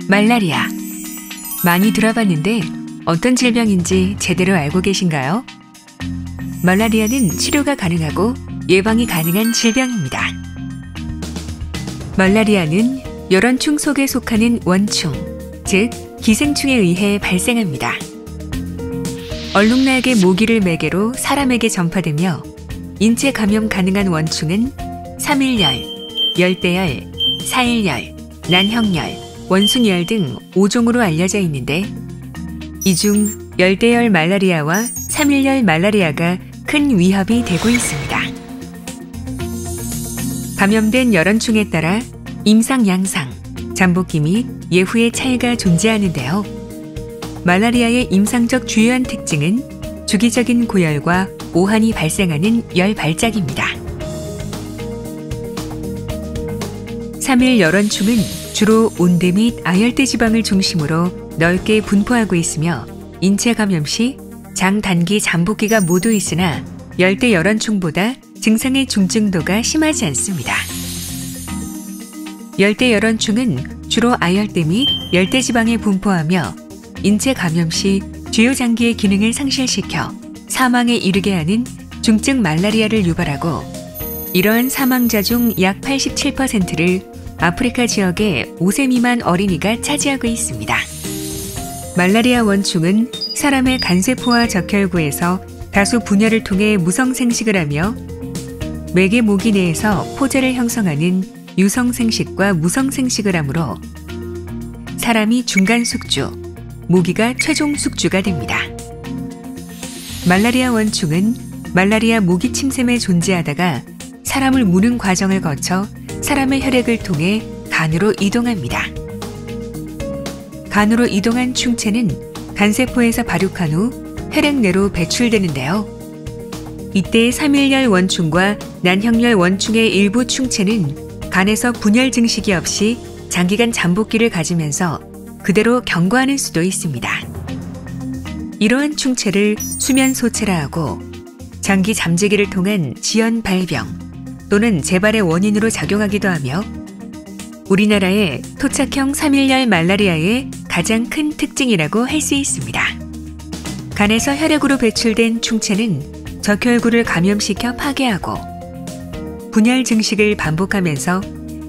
말라리아. 많이 들어봤는데 어떤 질병인지 제대로 알고 계신가요? 말라리아는 치료가 가능하고 예방이 가능한 질병입니다. 말라리아는 열원충 속에 속하는 원충, 즉 기생충에 의해 발생합니다. 얼룩날개 모기를 매개로 사람에게 전파되며 인체 감염 가능한 원충은 3일열, 열대열, 4일열, 난형열, 원숭이열 등 5종으로 알려져 있는데 이 중 열대열 말라리아와 3일열 말라리아가 큰 위협이 되고 있습니다. 감염된 열원충에 따라 임상, 양상, 잠복기 및 예후의 차이가 존재하는데요. 말라리아의 임상적 주요한 특징은 주기적인 고열과 오한이 발생하는 열 발작입니다. 3일 열원충은 주로 온대 및 아열대 지방을 중심으로 넓게 분포하고 있으며 인체 감염 시 장, 단기, 잠복기가 모두 있으나 열대 열원충보다 증상의 중증도가 심하지 않습니다. 열대 열원충은 주로 아열대 및 열대 지방에 분포하며 인체 감염 시 주요 장기의 기능을 상실시켜 사망에 이르게 하는 중증 말라리아를 유발하고 이러한 사망자 중 약 87%를 아프리카 지역의 5세 미만 어린이가 차지하고 있습니다. 말라리아 원충은 사람의 간세포와 적혈구에서 다수 분열을 통해 무성생식을 하며 매개 모기 내에서 포자를 형성하는 유성생식과 무성생식을 하므로 사람이 중간 숙주, 모기가 최종 숙주가 됩니다. 말라리아 원충은 말라리아 모기 침샘에 존재하다가 사람을 무는 과정을 거쳐 사람의 혈액을 통해 간으로 이동합니다. 간으로 이동한 충체는 간세포에서 발육한 후 혈액 내로 배출되는데요. 이때 3일열 원충과 난형열 원충의 일부 충체는 간에서 분열 증식이 없이 장기간 잠복기를 가지면서 그대로 경과하는 수도 있습니다. 이러한 충체를 수면소체라 하고 장기 잠재기를 통한 지연 발병 또는 재발의 원인으로 작용하기도 하며 우리나라의 토착형 3일열 말라리아의 가장 큰 특징이라고 할 수 있습니다. 간에서 혈액으로 배출된 충체는 적혈구를 감염시켜 파괴하고 분열 증식을 반복하면서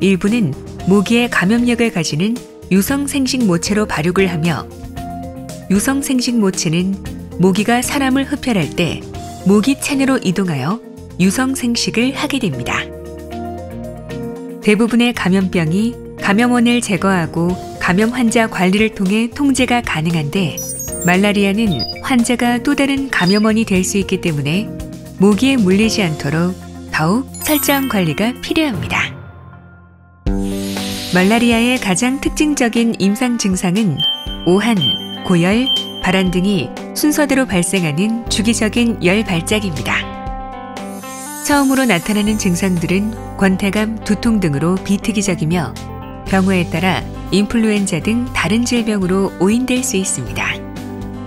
일부는 모기의 감염력을 가지는 유성생식 모체로 발육을 하며 유성생식 모체는 모기가 사람을 흡혈할 때 모기 체내로 이동하여 유성생식을 하게 됩니다. 대부분의 감염병이 감염원을 제거하고 감염 환자 관리를 통해 통제가 가능한데 말라리아는 환자가 또 다른 감염원이 될 수 있기 때문에 모기에 물리지 않도록 더욱 철저한 관리가 필요합니다. 말라리아의 가장 특징적인 임상 증상은 오한, 고열, 발한 등이 순서대로 발생하는 주기적인 열 발작입니다. 처음으로 나타나는 증상들은 권태감, 두통 등으로 비특이적이며 병호에 따라 인플루엔자 등 다른 질병으로 오인될 수 있습니다.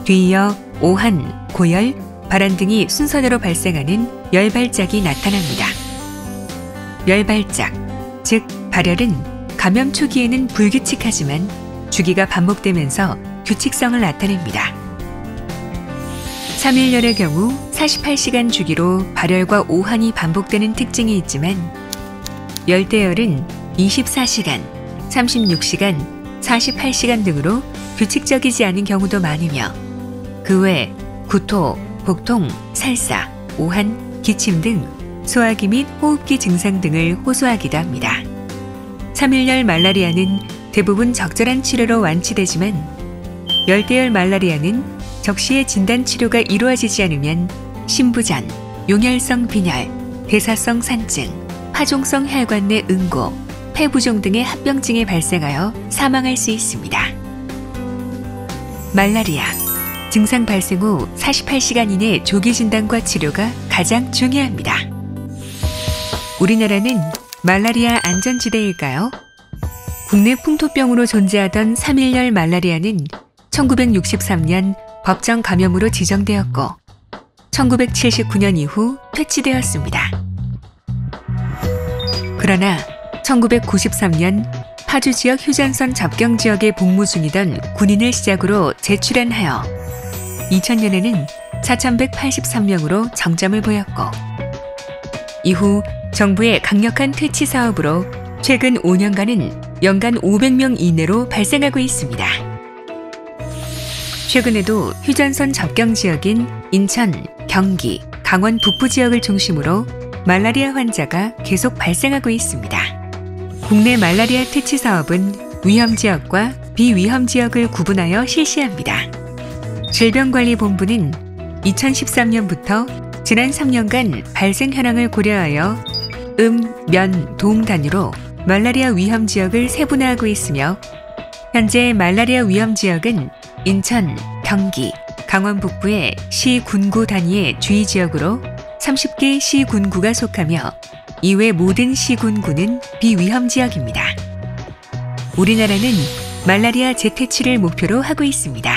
뒤이어 오한, 고열, 발한 등이 순서대로 발생하는 열 발작이 나타납니다. 열 발작, 즉 발열은 감염 초기에는 불규칙하지만 주기가 반복되면서 규칙성을 나타냅니다. 3일열의 경우 48시간 주기로 발열과 오한이 반복되는 특징이 있지만 열대열은 24시간, 36시간, 48시간 등으로 규칙적이지 않은 경우도 많으며 그 외 구토, 복통, 설사, 오한, 기침 등 소화기 및 호흡기 증상 등을 호소하기도 합니다. 3일열 말라리아는 대부분 적절한 치료로 완치되지만 열대열 말라리아는 적시에 진단 치료가 이루어지지 않으면 심부전, 용혈성 빈혈, 대사성 산증, 파종성 혈관 내 응고, 폐부종 등의 합병증이 발생하여 사망할 수 있습니다. 말라리아, 증상 발생 후 48시간 이내 조기 진단과 치료가 가장 중요합니다. 우리나라는 말라리아 안전지대일까요? 국내 풍토병으로 존재하던 3일열 말라리아는 1963년 법정 감염으로 지정되었고 1979년 이후 퇴치되었습니다. 그러나 1993년 파주 지역 휴전선 접경 지역에 복무 중이던 군인을 시작으로 재출연하여 2000년에는 4,183명으로 정점을 보였고 이후 정부의 강력한 퇴치 사업으로 최근 5년간은 연간 500명 이내로 발생하고 있습니다. 최근에도 휴전선 접경 지역인 인천, 경기, 강원 북부 지역을 중심으로 말라리아 환자가 계속 발생하고 있습니다. 국내 말라리아 퇴치 사업은 위험 지역과 비위험 지역을 구분하여 실시합니다. 질병관리본부는 2013년부터 지난 3년간 발생 현황을 고려하여 면, 동 단위로 말라리아 위험 지역을 세분화하고 있으며 현재 말라리아 위험 지역은 인천, 경기, 강원 북부의 시, 군구 단위의 주의 지역으로 30개 시, 군구가 속하며 이외 모든 시, 군구는 비위험 지역입니다. 우리나라는 말라리아 재퇴치를 목표로 하고 있습니다.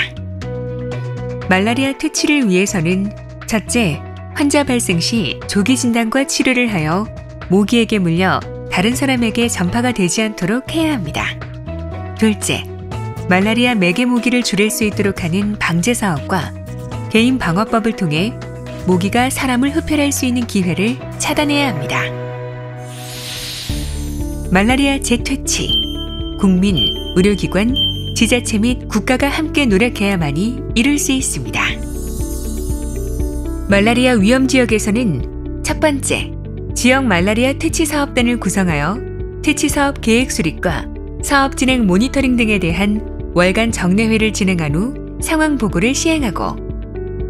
말라리아 퇴치를 위해서는 첫째, 환자 발생 시 조기 진단과 치료를 하여 모기에게 물려 다른 사람에게 전파가 되지 않도록 해야 합니다. 둘째, 말라리아 매개 모기를 줄일 수 있도록 하는 방제 사업과 개인 방어법을 통해 모기가 사람을 흡혈할 수 있는 기회를 차단해야 합니다. 말라리아 재퇴치, 국민, 의료기관, 지자체 및 국가가 함께 노력해야만이 이룰 수 있습니다. 말라리아 위험 지역에서는 첫 번째, 지역 말라리아 퇴치 사업단을 구성하여 퇴치 사업 계획 수립과 사업 진행 모니터링 등에 대한 월간 정례회를 진행한 후 상황 보고를 시행하고,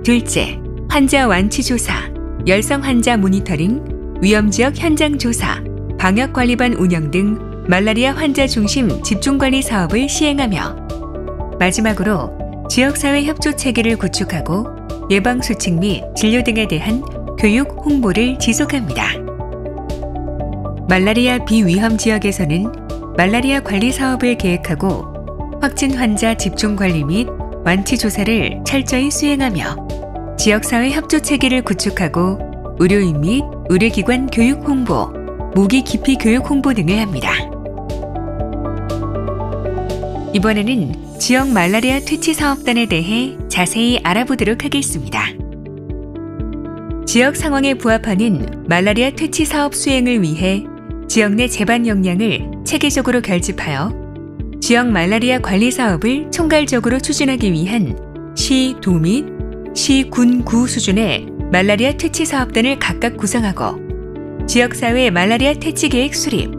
둘째, 환자 완치 조사, 열성 환자 모니터링, 위험 지역 현장 조사, 방역 관리반 운영 등 말라리아 환자 중심 집중관리 사업을 시행하며, 마지막으로 지역사회 협조 체계를 구축하고 예방수칙 및 진료 등에 대한 교육 홍보를 지속합니다. 말라리아 비위험 지역에서는 말라리아 관리 사업을 계획하고 확진 환자 집중관리 및 완치 조사를 철저히 수행하며 지역사회 협조 체계를 구축하고 의료인 및 의료기관 교육 홍보, 모기 기피 교육 홍보 등을 합니다. 이번에는 지역 말라리아 퇴치 사업단에 대해 자세히 알아보도록 하겠습니다. 지역 상황에 부합하는 말라리아 퇴치 사업 수행을 위해 지역 내 제반 역량을 체계적으로 결집하여 지역 말라리아 관리 사업을 총괄적으로 추진하기 위한 시, 도 및 시, 군, 구 수준의 말라리아 퇴치 사업단을 각각 구성하고 지역사회 말라리아 퇴치 계획 수립,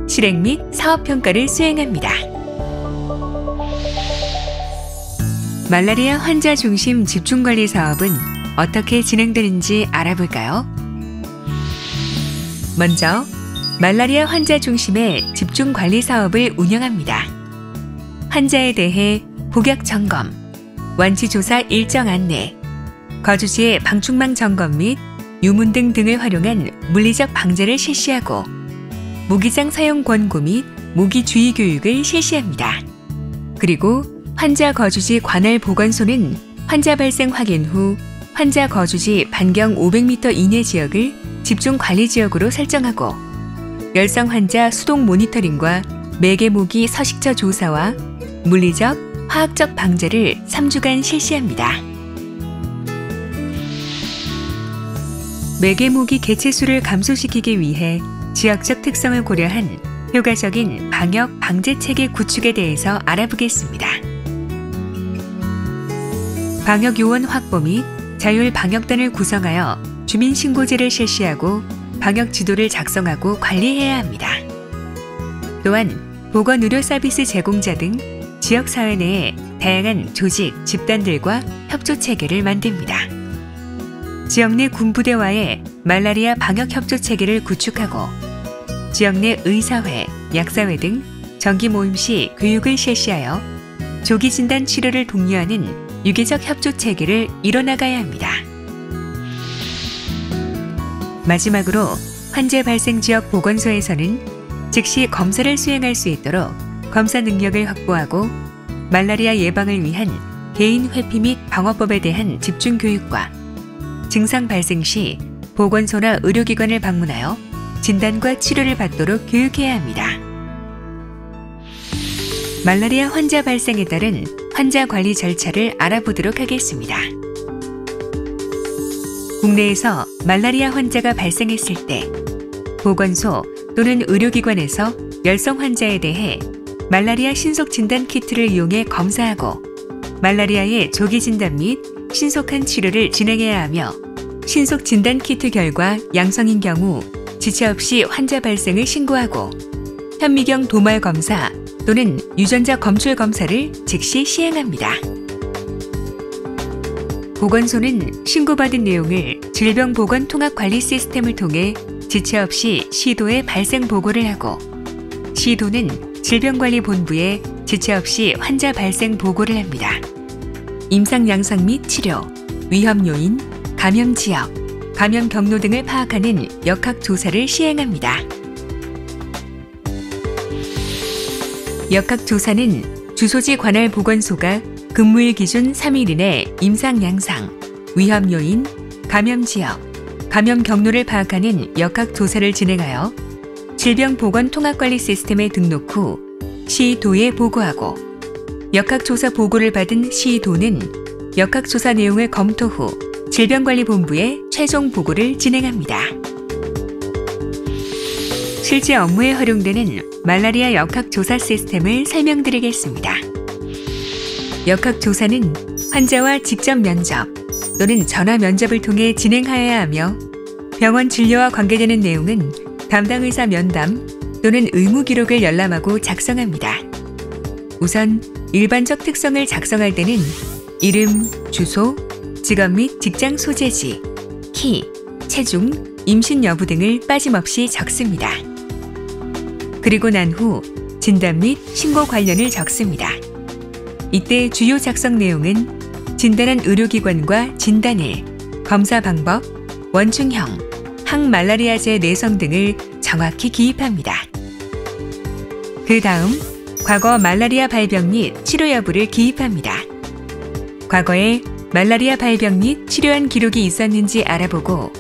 실행 및 사업 평가를 수행합니다. 말라리아 환자 중심 집중관리 사업은 어떻게 진행되는지 알아볼까요? 먼저 말라리아 환자 중심의 집중관리 사업을 운영합니다. 환자에 대해 복약 점검, 완치조사 일정 안내, 거주지의 방충망 점검 및 유문 등을 활용한 물리적 방제를 실시하고 모기장 사용 권고 및 모기 주의 교육을 실시합니다. 그리고 환자 거주지 관할 보건소는 환자 발생 확인 후 환자 거주지 반경 500m 이내 지역을 집중관리지역으로 설정하고 열성 환자 수동 모니터링과 매개 모기 서식처 조사와 물리적, 화학적 방제를 3주간 실시합니다. 매개 모기 개체수를 감소시키기 위해 지역적 특성을 고려한 효과적인 방역 방제 체계 구축에 대해서 알아보겠습니다. 방역 요원 확보 및 자율 방역단을 구성하여 주민 신고제를 실시하고 방역 지도를 작성하고 관리해야 합니다. 또한 보건의료 서비스 제공자 등 지역사회 내에 다양한 조직, 집단들과 협조 체계를 만듭니다. 지역 내 군부대와의 말라리아 방역 협조 체계를 구축하고 지역 내 의사회, 약사회 등 정기 모임 시 교육을 실시하여 조기 진단 치료를 독려하는 유기적 협조 체계를 이뤄나가야 합니다. 마지막으로 환자 발생 지역 보건소에서는 즉시 검사를 수행할 수 있도록 검사 능력을 확보하고 말라리아 예방을 위한 개인 회피 및 방어법에 대한 집중 교육과 증상 발생 시 보건소나 의료기관을 방문하여 진단과 치료를 받도록 교육해야 합니다. 말라리아 환자 발생에 따른 환자 관리 절차를 알아보도록 하겠습니다. 국내에서 말라리아 환자가 발생했을 때 보건소 또는 의료기관에서 열성 환자에 대해 말라리아 신속 진단 키트를 이용해 검사하고 말라리아의 조기 진단 및 신속한 치료를 진행해야 하며 신속 진단 키트 결과 양성인 경우 지체 없이 환자 발생을 신고하고 현미경 도말 검사 또는 유전자 검출 검사를 즉시 시행합니다. 보건소는 신고받은 내용을 질병보건통합관리 시스템을 통해 지체 없이 시도에 발생 보고를 하고 시도는 질병관리본부에 지체 없이 환자 발생 보고를 합니다. 임상 양상 및 치료, 위험 요인, 감염 지역, 감염 경로 등을 파악하는 역학 조사를 시행합니다. 역학 조사는 주소지 관할 보건소가 근무일 기준 3일 이내 임상 양상, 위험 요인, 감염 지역, 감염 경로를 파악하는 역학 조사를 진행하여 질병보건통합관리 시스템에 등록 후 시도에 보고하고 역학조사 보고를 받은 시도는 역학조사 내용을 검토 후 질병관리본부에 최종 보고를 진행합니다. 실제 업무에 활용되는 말라리아 역학조사 시스템을 설명드리겠습니다. 역학조사는 환자와 직접 면접 또는 전화 면접을 통해 진행하여야 하며 병원 진료와 관계되는 내용은 담당 의사 면담 또는 의무 기록을 열람하고 작성합니다. 우선 일반적 특성을 작성할 때는 이름, 주소, 직업 및 직장 소재지, 키, 체중, 임신 여부 등을 빠짐없이 적습니다. 그리고 난 후 진단 및 신고 관련을 적습니다. 이때 주요 작성 내용은 진단한 의료기관과 진단일, 검사 방법, 원충형, 항말라리아제 내성 등을 정확히 기입합니다. 그 다음 과거 말라리아 발병 및 치료 여부를 기입합니다. 과거에 말라리아 발병 및 치료한 기록이 있었는지 알아보고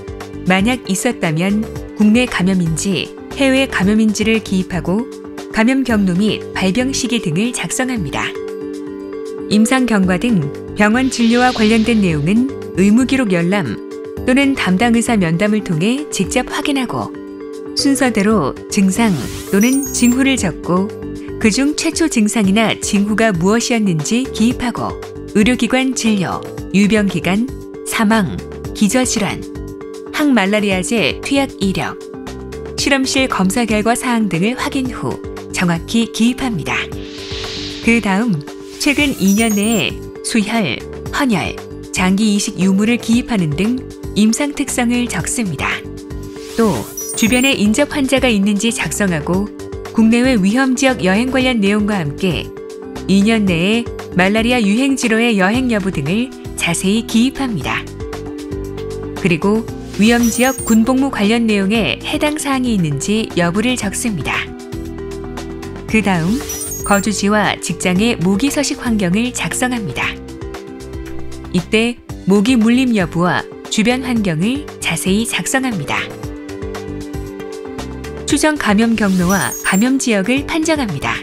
만약 있었다면 국내 감염인지 해외 감염인지를 기입하고 감염 경로 및 발병 시기 등을 작성합니다. 임상 경과 등 병원 진료와 관련된 내용은 의무 기록 열람 또는 담당 의사 면담을 통해 직접 확인하고 순서대로 증상 또는 징후를 적고 그중 최초 증상이나 징후가 무엇이었는지 기입하고 의료기관 진료, 유병기간, 사망, 기저질환, 항말라리아제 투약 이력, 실험실 검사 결과 사항 등을 확인 후 정확히 기입합니다. 그 다음 최근 2년 내에 수혈, 헌혈, 장기 이식 유무를 기입하는 등 임상 특성을 적습니다. 또 주변에 인접 환자가 있는지 작성하고 국내외 위험지역 여행 관련 내용과 함께 2년 내에 말라리아 유행지로의 여행 여부 등을 자세히 기입합니다. 그리고 위험지역 군복무 관련 내용에 해당 사항이 있는지 여부를 적습니다. 그 다음 거주지와 직장의 모기 서식 환경을 작성합니다. 이때 모기 물림 여부와 주변 환경을 자세히 작성합니다. 추정 감염 경로와 감염 지역을 판정합니다.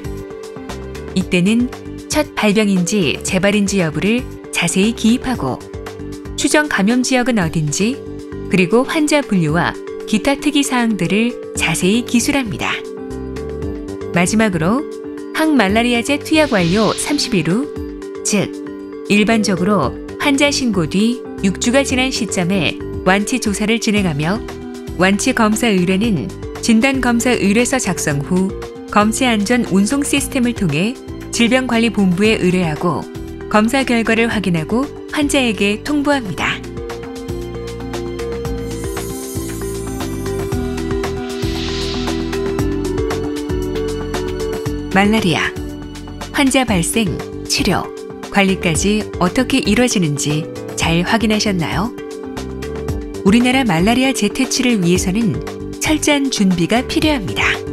이때는 첫 발병인지 재발인지 여부를 자세히 기입하고 추정 감염 지역은 어딘지 그리고 환자 분류와 기타 특이 사항들을 자세히 기술합니다. 마지막으로 항말라리아제 투약 완료 30일 후, 즉 일반적으로 환자 신고 뒤 6주가 지난 시점에 완치 조사를 진행하며 완치 검사 의뢰는 진단검사 의뢰서 작성 후 검체안전 운송 시스템을 통해 질병관리본부에 의뢰하고 검사 결과를 확인하고 환자에게 통보합니다. 말라리아, 환자 발생, 치료, 관리까지 어떻게 이루어지는지 잘 확인하셨나요? 우리나라 말라리아 재퇴치를 위해서는 철저한 준비가 필요합니다.